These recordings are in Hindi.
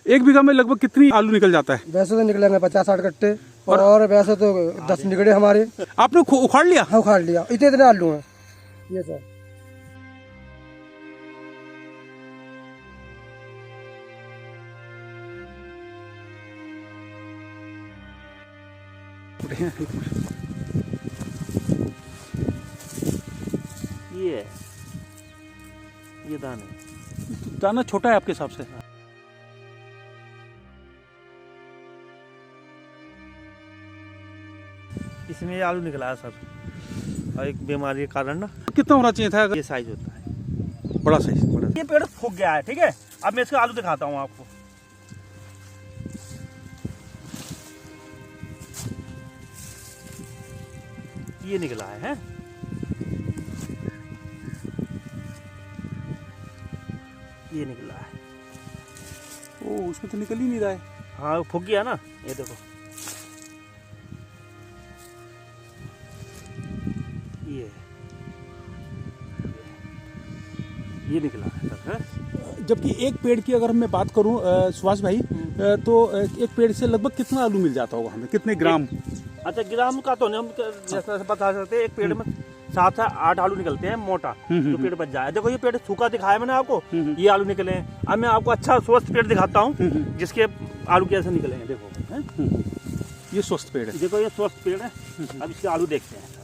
एक बीघा में लगभग कितनी आलू निकल जाता है? वैसे तो निकलेंगे 50-60 कट्टे और वैसे तो 10 निकले हमारे। आपने उखाड़ लिया? हाँ उखाड़ लिया, इतने आलू हैं ये सर। ये दाना दाना छोटा है आपके हिसाब से? इसमें आलू निकला है सर, और एक बीमारी के कारण ना। कितना होना चाहिए था? ये साइज होता है, बड़ा साइज। ये पेड़ सूख गया है, ठीक है। अब मैं इसका आलू दिखाता हूँ आपको। ये निकला है? ये निकला है। ओ, उसमें तो निकल ही नहीं रहा है। हाँ फूक गया ना, ये देखो। ये निकला है सर। जबकि एक पेड़ की अगर मैं बात करूं सुभाष भाई, तो एक पेड़ से लगभग कितना आलू मिल जाता होगा हमें, कितने ग्राम? अच्छा ग्राम का तो नहीं हम जैसा बता सकते। एक पेड़ में 7 से 8 आलू निकलते हैं मोटा, जो पेड़ बच जाए। देखो ये पेड़ सूखा दिखाया मैंने आपको, ये आलू निकले हैं। अब मैं आपको अच्छा स्वस्थ पेड़ दिखाता हूँ जिसके आलू कैसे निकलेंगे। देखो ये स्वस्थ पेड़ है। देखो ये स्वस्थ पेड़ है। अब इसके आलू देखते हैं।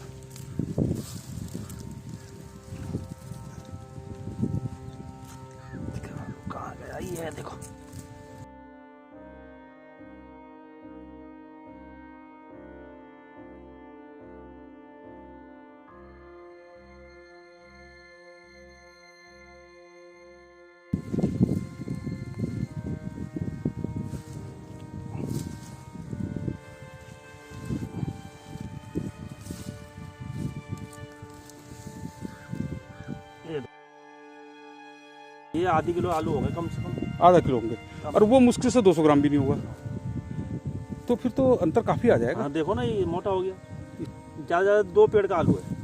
कहाँ गया? ये है देखो। ये आधी किलो आलू होंगे कम से कम। आधा किलो होंगे, और वो मुश्किल से 200 ग्राम भी नहीं होगा। तो फिर तो अंतर काफी आ जाएगा। हाँ देखो ना, ये मोटा हो गया। ज़्यादा 2 पेड़ का आलू है।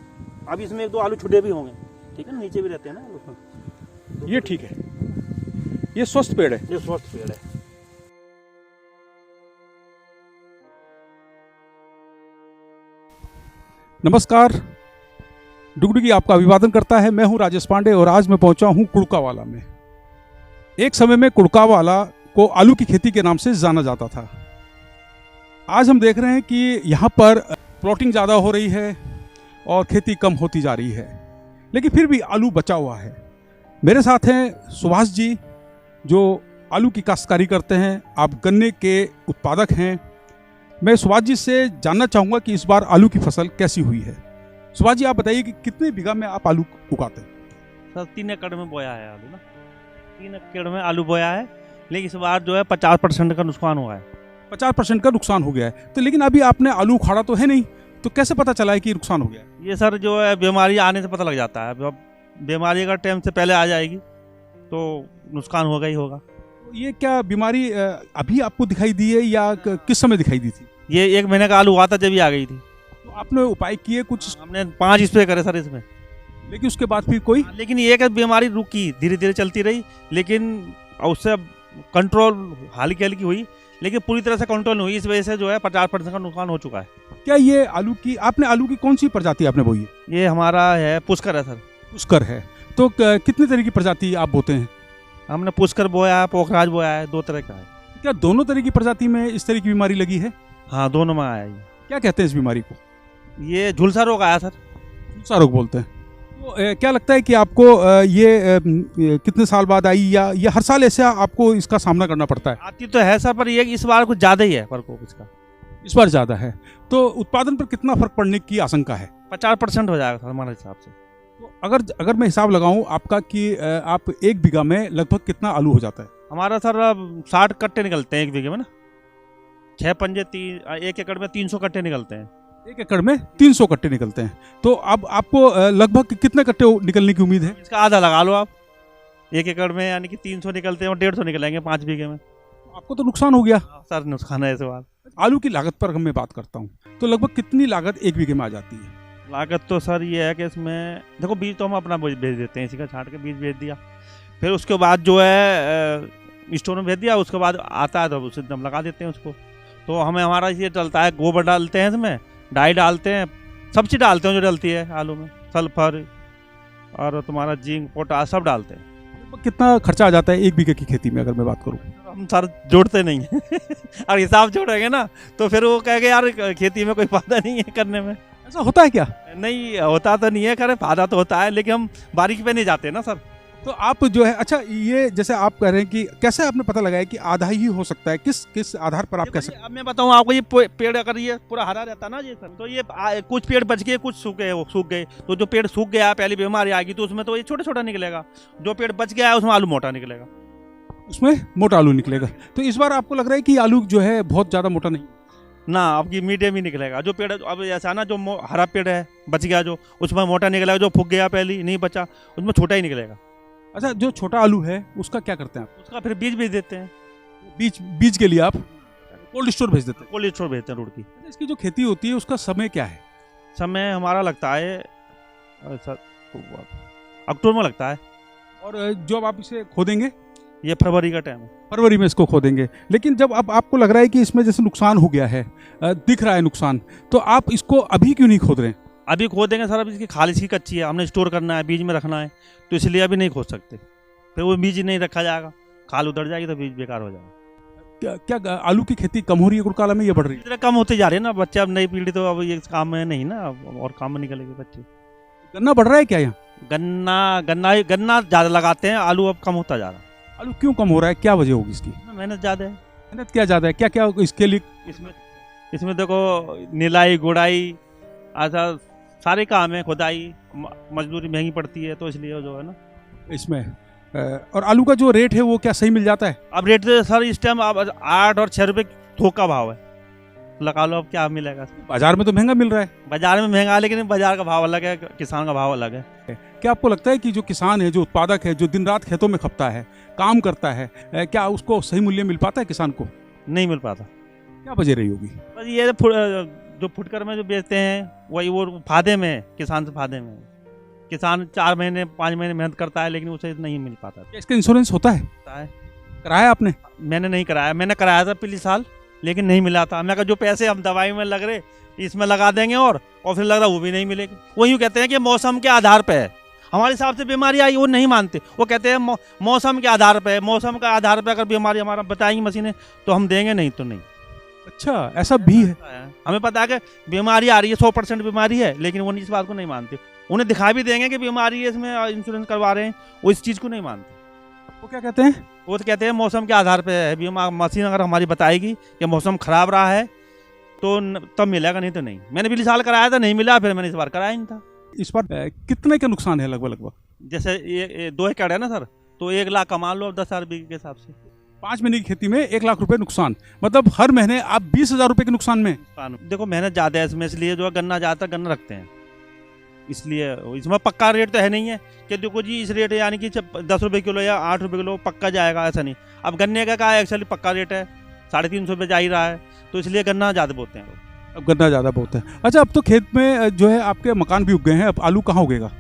अब इसमें 1-2 आलू छुटे भी होंगे, ठीक है ना, नीचे भी रहते हैं ना आलू। ये ठीक है, ये स्वस्थ पेड़ है। ये स्वस्थ पेड़ है। नमस्कार, डुगडुगी आपका अभिवादन करता है। मैं हूं राजेश पांडे और आज मैं पहुंचा हूं कुड़कावाला में। एक समय में कुड़कावाला को आलू की खेती के नाम से जाना जाता था। आज हम देख रहे हैं कि यहां पर प्लॉटिंग ज़्यादा हो रही है और खेती कम होती जा रही है, लेकिन फिर भी आलू बचा हुआ है। मेरे साथ हैं सुभाष जी, जो आलू की काश्तकारी करते हैं। आप गन्ने के उत्पादक हैं। मैं सुभाष जी से जानना चाहूँगा कि इस बार आलू की फसल कैसी हुई है। सुभाष जी, आप बताइए कि कितने बीघा में आप आलू उगाते हैं? सर 3 एकड़ में बोया है आलू ना। 3 एकड़ में आलू बोया है, लेकिन इस बार जो है 50% का नुकसान हुआ है। 50% का नुकसान हो गया है। तो लेकिन अभी आपने आलू उखाड़ा तो है नहीं, तो कैसे पता चला है कि नुकसान हो गया है? ये सर जो है बीमारी आने से पता लग जाता है। अब बीमारी अगर टाइम से पहले आ जाएगी तो नुकसान होगा ही होगा। ये क्या बीमारी अभी आपको दिखाई दी है या किस समय दिखाई दी थी? ये 1 महीने का आलू हुआ था जब ये आ गई थी। तो आपने उपाय किए कुछ? हमने 5 स्प्रे करे सर इसमें, लेकिन उसके बाद फिर कोई? लेकिन एक बीमारी रुकी, धीरे धीरे चलती रही, लेकिन उससे कंट्रोल हल्की हल्की हुई, लेकिन पूरी तरह से कंट्रोल नहीं हुई। इस वजह से जो है 50% का नुकसान हो चुका है। क्या ये आलू की आपने आलू की कौन सी प्रजाति आपने बोई है? ये हमारा है पुष्कर है सर। पुष्कर है। तो कितने तरह की प्रजाति आप बोते हैं? हमने पुष्कर बोया है, पोखराज बोया है, 2 तरह का है। क्या दोनों तरह की प्रजाति में इस तरह की बीमारी लगी है? हाँ दोनों में आया ये। क्या कहते हैं इस बीमारी को? ये झुलसा रोग आया सर। झुलसा रोग बोलते हैं। तो क्या लगता है कि आपको ये कितने साल बाद आई, या ये हर साल ऐसा आपको इसका सामना करना पड़ता है? आती तो है सर, पर ये इस बार कुछ ज़्यादा ही है प्रकोप इसका। इस बार ज़्यादा है। तो उत्पादन पर कितना फर्क पड़ने की आशंका है? 50% हो जाएगा सर हमारे हिसाब से। तो अगर मैं हिसाब लगाऊं आपका कि आप 1 बीघा में लगभग कितना आलू हो जाता है? हमारा सर 60 कट्टे निकलते हैं 1 बीघे में ना। 6 पंजे 1 एकड़ में 300 कट्टे निकलते हैं। 1 एकड़ में 300 कट्टे निकलते हैं। तो अब आपको लगभग कितने कट्टे निकलने की उम्मीद है? इसका आधा लगा लो आप। 1 एकड़ में यानी कि 300 निकलते हैं और 150 निकलेंगे 5 बीघे में। आपको तो नुकसान हो गया। सर नुकसान है इस बार। आलू की लागत पर मैं बात करता हूँ, तो लगभग कितनी लागत 1 बीघे में आ जाती है? लागत तो सर ये है कि इसमें देखो बीज तो हम अपना भेज देते हैं, इसी का छांट के बीज भेज दिया। फिर उसके बाद जो है स्टोर में भेज दिया, उसके बाद आता है तो उसे दम लगा देते हैं उसको। तो हमें हमारा ये चलता है, गोबर डालते हैं इसमें, डाई डालते हैं, सब चीज़ डालते हैं जो डलती है आलू में, सल्फर और तुम्हारा जिंक पोटाश सब डालते हैं। कितना खर्चा आ जाता है 1 बीघे की खेती में, अगर मैं बात करूँ? हम सर जोड़ते नहीं हैं और हिसाब जोड़ेंगे ना तो फिर वो कहेंगे यार खेती में कोई फायदा नहीं है करने में। ऐसा होता है क्या? नहीं होता तो नहीं है, करे फायदा तो होता है, लेकिन हम बारीकी पे नहीं जाते ना सर। तो आप जो है, अच्छा ये जैसे आप कह रहे हैं कि कैसे आपने पता लगाया कि आधा ही हो सकता है, किस आधार पर आप कह सकते हैं? अब मैं बताऊं आपको, ये पेड़ अगर ये पूरा हरा रहता ना ये सर, तो ये कुछ पेड़ बच गए, कुछ सूख गए, वो सूख गए, तो जो पेड़ सूख गया पहली बीमारी आएगी तो उसमें तो ये छोटा छोटा निकलेगा, जो पेड़ बच गया है उसमें आलू मोटा निकलेगा, उसमें मोटा आलू निकलेगा। तो इस बार आपको लग रहा है कि आलू जो है बहुत ज़्यादा मोटा नहीं? ना आपकी मीडियम ही निकलेगा। जो पेड़ अब ऐसा ना, जो हरा पेड़ है बच गया जो, उसमें मोटा निकलेगा, जो फूक गया पहले नहीं बचा उसमें छोटा ही निकलेगा। अच्छा, जो छोटा आलू है उसका क्या करते हैं आप? उसका फिर बीज भेज देते हैं, बीज के लिए आप कोल्ड स्टोर भेज देते हैं? कोल्ड स्टोर भेजते हैं रुड़की। अच्छा, इसकी जो खेती होती है उसका समय क्या है? समय हमारा लगता है अक्टूबर में लगता है। और जब आप इसे खोदेंगे? ये फरवरी का टाइम है, फरवरी में इसको खोदेंगे। लेकिन जब अब आपको लग रहा है कि इसमें जैसे नुकसान हो गया है, दिख रहा है नुकसान, तो आप इसको अभी क्यों नहीं खोद रहे हैं? अभी खोद देंगे सर, अभी इसकी खाल इसकी कच्ची है, हमने स्टोर करना है, बीज में रखना है, तो इसलिए अभी नहीं खोद सकते। फिर वो बीज नहीं रखा जाएगा, खाल उतर जाएगी तो बीज बेकार हो जाएगा। क्या आलू की खेती कम हो रही है कुड़काला में या बढ़ रही है? इतना कम होते जा रहे हैं ना बच्चे, अब नई पीढ़ी तो अब ये काम में नहीं ना, और काम में निकलेंगे बच्चे। गन्ना बढ़ रहा है क्या यहाँ? गन्ना ज़्यादा लगाते हैं, आलू अब कम होता जा रहा है। आलू क्यों कम हो रहा है, क्या वजह होगी इसकी? मेहनत ज़्यादा है। मेहनत क्या ज़्यादा है, क्या क्या इसके लिए? इसमें देखो निलाई गुड़ाई ऐसा सारे काम है, खुदाई, मजदूरी महंगी पड़ती है, तो इसलिए जो है ना इसमें। और आलू का जो रेट है वो क्या सही मिल जाता है? अब रेट तो सर इस टाइम अब 8 और 6 रुपये थोक का भाव है, लगा लो अब क्या मिलेगा। बाजार में तो महंगा मिल रहा है। बाजार में महंगा है, लेकिन बाजार का भाव अलग है, किसान का भाव अलग है। क्या आपको लगता है कि जो किसान है, जो उत्पादक है, जो दिन रात खेतों में खपता है, काम करता है, क्या उसको सही मूल्य मिल पाता है किसान को? नहीं मिल पाता। क्या वजह रही होगी? बस ये जो फुटकर में जो बेचते हैं वही वो फायदे में है, किसान से फायदे में है। किसान 4 महीने 5 महीने मेहनत करता है, लेकिन उसे नहीं मिल पाता। क्या इसका इंश्योरेंस होता है? कराया आपने? मैंने नहीं कराया, मैंने कराया था पिछले साल, लेकिन नहीं मिला था। मैं कहा जो पैसे हम दवाई में लग रहे इसमें लगा देंगे, और फिर लग रहा वो भी नहीं मिलेगी। वो यूँ कहते हैं कि मौसम के आधार पर है, हमारे हिसाब से बीमारी आई वो नहीं मानते, वो कहते हैं मौसम के आधार पर है, मौसम के आधार पर अगर बीमारी हमारा बताएंगी मशीनें तो हम देंगे, नहीं तो नहीं। अच्छा, ऐसा भी है? हमें पता है कि बीमारी आ रही है, 100% बीमारी है, लेकिन वो इस बात को नहीं मानते। उन्हें दिखा भी देंगे कि बीमारी है, इसमें इंश्योरेंस करवा रहे हैं, वो इस चीज़ को नहीं मानते। वो क्या कहते हैं? वो तो कहते हैं मौसम के आधार पर है, बीमा मशीन अगर हमारी बताएगी कि मौसम खराब रहा है तो तब मिलेगा, नहीं तो नहीं। मैंने पिछले साल कराया था, नहीं मिला, फिर मैंने इस बार कराया नहीं था। इस बार कितने का नुकसान है लगभग? जैसे ये 2 एकड़ है ना सर, तो 1 लाख कमा लो 10,000 बीघे के हिसाब से। 5 महीने की खेती में 1 लाख रुपए नुकसान, मतलब हर महीने आप 20,000 रुपए के नुकसान में। देखो मेहनत ज़्यादा है इसमें, इसलिए जो है गन्ना ज़्यादातर गन्ना रखते हैं, इसलिए इसमें पक्का रेट तो है नहीं है कि देखो जी इस रेट यानी कि 10 रुपये किलो या 8 रुपये किलो पक्का जाएगा, ऐसा नहीं। अब गन्ने का क्या एक्चुअली पक्का रेट है 350 रुपये जा ही रहा है, तो इसलिए गन्ना ज़्यादा बोते हैं। अब गन्ना ज़्यादा बोते हैं। अच्छा, अब तो खेत में जो है आपके मकान भी उग गए हैं, अब आलू कहाँ उगेगा?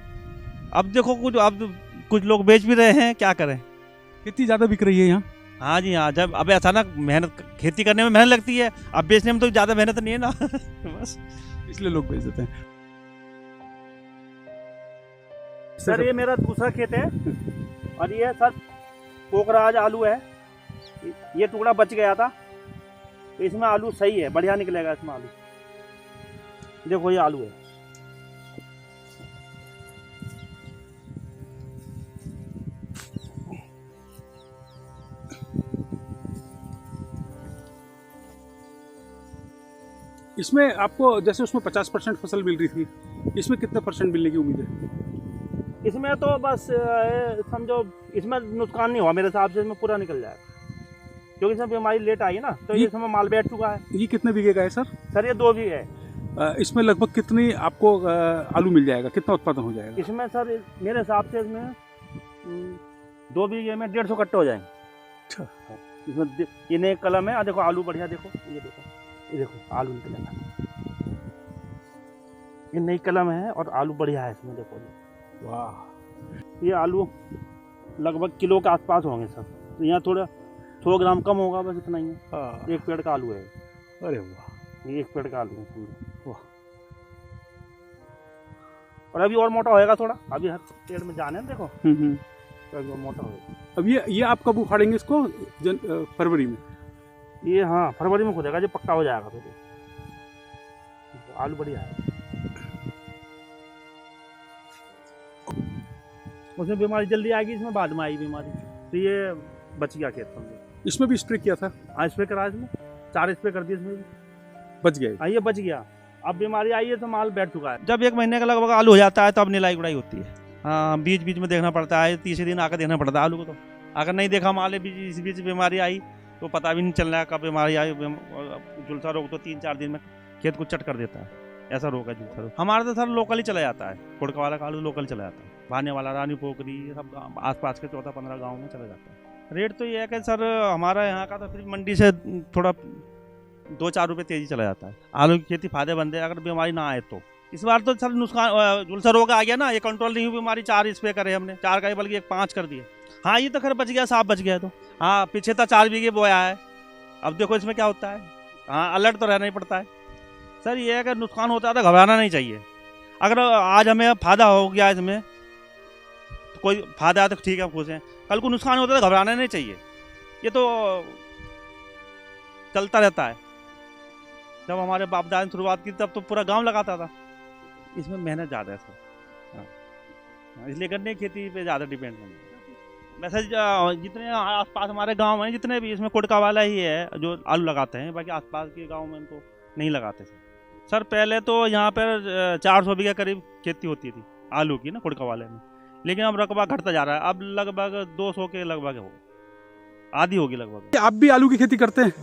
अब देखो कुछ लोग बेच भी रहे हैं, क्या करें, खेती ज़्यादा बिक रही है यहाँ। हाँ जी हाँ, जब अब ऐसा ना मेहनत खेती करने में मेहनत लगती है, अब बेचने में तो ज़्यादा मेहनत नहीं है ना बस इसलिए लोग बेच देते हैं। सर ये मेरा दूसरा खेत है, और ये सर पोखराज आलू है, ये टुकड़ा बच गया था, तो इसमें आलू सही है, बढ़िया निकलेगा इसमें आलू। देखो ये आलू है, इसमें आपको जैसे उसमें 50% फसल मिल रही थी, इसमें कितने % मिलने की उम्मीद है? इसमें तो बस समझो इसमें नुकसान नहीं हुआ मेरे हिसाब से, इसमें पूरा निकल जाएगा, क्योंकि इसमें बीमारी लेट आई है ना, तो ये इसमें माल बैठ चुका है। ये कितने बीघे का है सर? सर ये 2 बीघे है। इसमें लगभग कितनी आपको आलू मिल जाएगा, कितना उत्पादन हो जाएगा इसमें? सर मेरे हिसाब से इसमें 2 बीघे में 150 कट्टे हो जाएंगे। अच्छा, इसमें ये नए कलम है, देखो आलू बढ़िया, देखो ये देखो आलू निकलेगा, ये नई कलम है और आलू बढ़िया है इसमें, देखो वाह। ये आलू लगभग किलो के आसपास होंगे सर, तो यहाँ थोड़ा 100 ग्राम कम होगा, बस इतना ही है। हाँ। एक पेड़ का आलू है, अरे वाह, ये एक पेड़ का आलू है समझो। वाह। और अभी और मोटा होएगा थोड़ा, अभी हर पेड़ में जाने देखो, तो अभी और मोटा होएगा। अब ये आप कब उखाड़ेंगे इसको? फरवरी में? ये हाँ फरवरी में खुदेगा, जो पक्का हो जाएगा फिर तो आलू बढ़िया है। उसमें बीमारी जल्दी आएगी, इसमें बाद में आई बीमारी, तो ये बच गया खेत समझो। इसमें भी स्प्रे किया था? हाँ स्प्रे करा, इसमें 4 स्प्रे कर दिए, इसमें भी बच गए? हाँ ये बच गया। अब बीमारी आई है तो माल बैठ चुका है। जब 1 महीने का लगभग आलू हो जाता है तब निलाई गुड़ाई होती है। हाँ बीच बीच में देखना पड़ता है, तीसरे दिन आकर देखना पड़ता है आलू को। तो अगर नहीं देखा माल इस बीच बीमारी आई तो पता भी नहीं चल रहा है कब बीमारी आई। झुलसा रोग तो 3-4 दिन में खेत को चट कर देता है, ऐसा रोग है झुलसा रोग। हमारा तो सर लोकल ही चला जाता है, कुड़का वाला का आलू लोकल चला जाता है। भाने वाला, रानी पोखरी, सब आसपास के 14-15 गाँव में चला जाता है। रेट तो ये है कि सर हमारा यहाँ का तो फिर मंडी से थोड़ा 2-4 रुपये तेजी चला जाता है। आलू की खेती फायदेमंद है अगर बीमारी ना आए तो। इस बार तो सर नुकसान झुलसा रोग आ गया ना, ये कंट्रोल नहीं हुई बीमारी। 4 स्प्रे करे हमने, 4 का बल्कि 5 कर दिए। हाँ ये तो खैर बच गया, साफ बच गया। तो हाँ पीछे था 4 बीघे बोया है, अब देखो इसमें क्या होता है। हाँ अलर्ट तो रहना ही पड़ता है सर। ये अगर नुकसान होता है तो घबराना नहीं चाहिए। अगर आज हमें फायदा हो गया इसमें तो कोई फायदा है तो ठीक है, खुश हैं। कल को नुकसान होता है तो घबराना नहीं चाहिए, ये तो चलता रहता है। जब हमारे बाप दादा ने शुरुआत की तब तो पूरा गांव लगाता था। इसमें मेहनत ज़्यादा है सर, हाँ इसलिए गन्ने की खेती पे ज़्यादा डिपेंड है। वैसे जितने आसपास हमारे गांव हैं, जितने भी, इसमें कुड़का वाला ही है जो आलू लगाते हैं, बाकी आसपास के गांव में तो नहीं लगाते सर। पहले तो यहाँ पर 400 बीघा करीब खेती होती थी आलू की ना, कुड़का वाले में, लेकिन अब रकबा घटता जा रहा है। अब लगभग 200 के लगभग हो, आधी होगी लगभग। आप भी आलू की खेती करते हैं?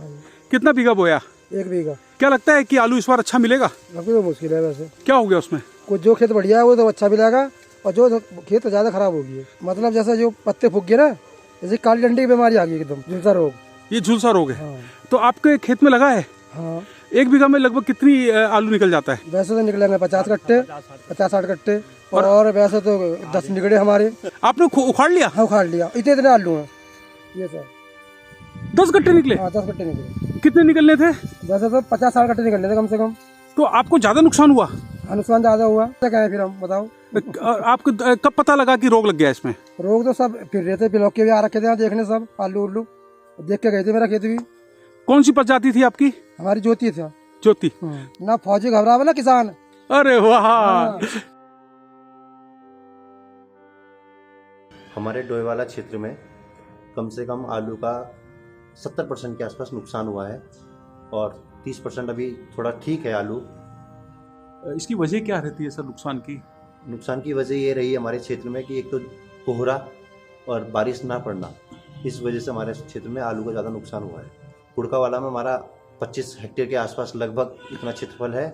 कितना बीघा बोया? 1 बीघा। क्या लगता है कि आलू इस बार अच्छा मिलेगा? अभी तो मुश्किल है वैसे। क्या हो गया उसमें? कुछ जो खेत बढ़िया है वो तो अच्छा मिलेगा, और जो खेत ज़्यादा खराब हो गई है, मतलब जैसा जो पत्ते फूक गए ना, जैसे काली डंडी की बीमारी आ गई एकदम, झुलसा रोग। ये झुलसा रोग है? हाँ। तो आपके खेत में लगा है? हाँ। 1 बीघा में लगभग कितनी आलू निकल जाता है? वैसे तो निकलेंगे 50 कट्टे, 50-60 कट्टे, और वैसे तो 10 निकले हमारे। आपने उखाड़ लिया? हाँ उखाड़ लिया, इतने आलू हैं ये सर। 10 कट्टे निकले? हाँ 10 कट्टे निकले। कितने निकलने थे? वैसे तो 50-60 कट्टे निकलने थे कम से कम। तो आपको ज्यादा नुकसान हुआ? नुकसान ज्यादा हुआ, क्या कहें फिर हम, बताओ। आपको कब पता लगा कि रोग लग गया इसमें? रोग तो सब फिर रहे थे, पिलौके भी आ रखे थे यहाँ देखने, सब आलू उल्लू देख के गए थे। मेरा खेत भी। कौन सी प्रजाति थी आपकी? हमारी ज्योति था। ज्योति? ना फौजी घबरावे ना किसान। अरे वाह। हमारे डोईवाला क्षेत्र में कम से कम आलू का 70% के आसपास नुकसान हुआ है, और 30% अभी थोड़ा ठीक है आलू। इसकी वजह क्या रहती है सर नुकसान की? नुकसान की वजह ये रही हमारे क्षेत्र में कि एक तो कोहरा और बारिश ना पड़ना, इस वजह से हमारे क्षेत्र में आलू का ज़्यादा नुकसान हुआ है। कुड़का वाला में हमारा 25 हेक्टेयर के आसपास लगभग इतना क्षेत्रफल है।